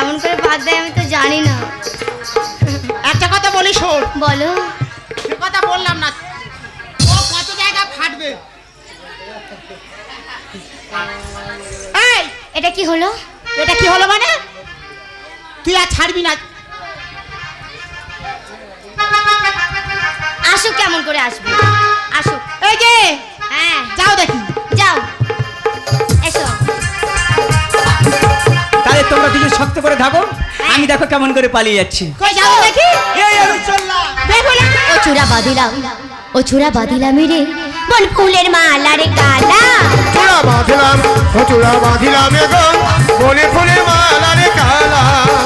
কেমন করে বাদ দেয় আমি তো জানি না। একটা কথা বলি শোন। বলো। সে কথা বললাম না, ও কত জায়গা ফাটবে। এই এটা কি হলো? এটা কি হলো মানে? তুই আর ছাড়বি না। আসুক, কেমন করে আসবে, আসুক। এই যে হ্যাঁ যাও দেখি, যাও, এসো। তাহলে তোমরা দুজন শক্ত করে থাকো, আমি দেখো কেমন করে পালিয়ে যাচ্ছি। কই যাও দেখি। এই আমি চললাম। দেখো না। ও চূড়া বাঁধিলাম, ও চূড়া বাঁধিলাম রে বল ফুলের মালা রে কালা। চূড়া বাঁধিলাম, ও চূড়া বাঁধিলাম এখন বলে ফুলে মালা রে কালা।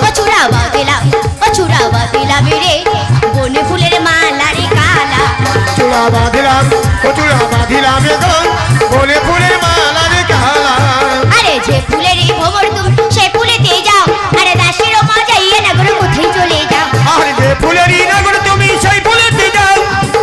ও চূড়া বাঁধিলাম, ও চূড়া বাঁধিলাম রে বনে ফুলের মালা রে কালা। চূড়া বাঁধিলাম, ও চূড়া বাঁধিলাম এখন বলে ফুলে মালা রে কালা। আরে যে ফুলেরই ভ্রমর তুমি সে ফুলেতে যাও, আরে দাসের মজা ইয়ে না করে কোথায় চলে যাও। আর যে ফুলেরই নাগর তুমি সেই ফুলেতে যাও,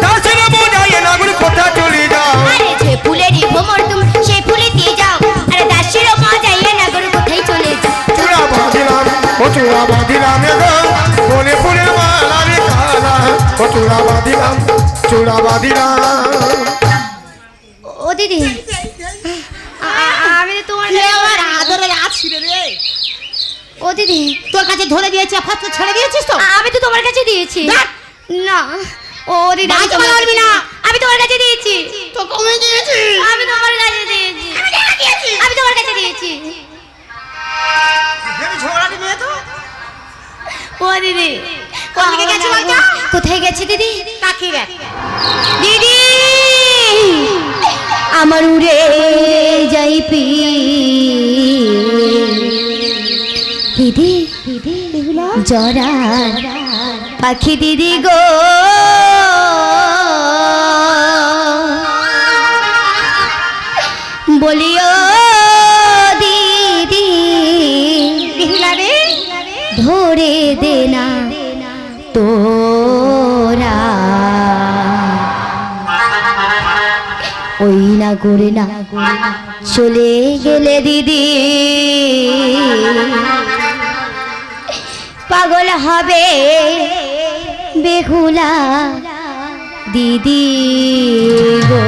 দাসের বোঝাই নাগর কোথা চলে যাও। আরে যে ফুলেরই ভ্রমর তুমি সে ফুলেতে যাও, আরে দাসের মজা ইয়ে না করে কোথায় চলে যাও। চূড়া বাঁধিলাম, ও চূড়া বাঁধিলাম এখন বলে ফুলে মালা রে কালা। ও চূড়া বাঁধিলাম, চূড়া বাঁধিলাম। ও দিদি, আমি তো তোমার কে আমার আদরে আছি রে। ও দিদি, তোর কাছে ধরে দিয়েছি, ফাঁস ছেড়ে দিয়েছিস তো? আমি তো তোমার কাছে দিয়েছি। দেখ। না ও দিদি, আমি বাঁচতে তোমার পারবি না। আমি তোমার কাছে দিয়েছি। তো কমে দিয়েছি। আমি তোমার কাছে দিয়েছি। আমি তোমার কাছে দিয়েছি। আমি ঝগড়াটি মেয়ে তো। ও দিদি, কোথায় গেছে বলতো? কোথায় গেছে দিদি? তাকি দেখ। দিদি আমার উড়ে যাই পি দিদি, জরা পাখি দিদি গো, বলিও দিদি ধরে দে না তোরা ওই না করে না চলে গেলে দিদি পাগল হবে বেহুলা দিদি গো।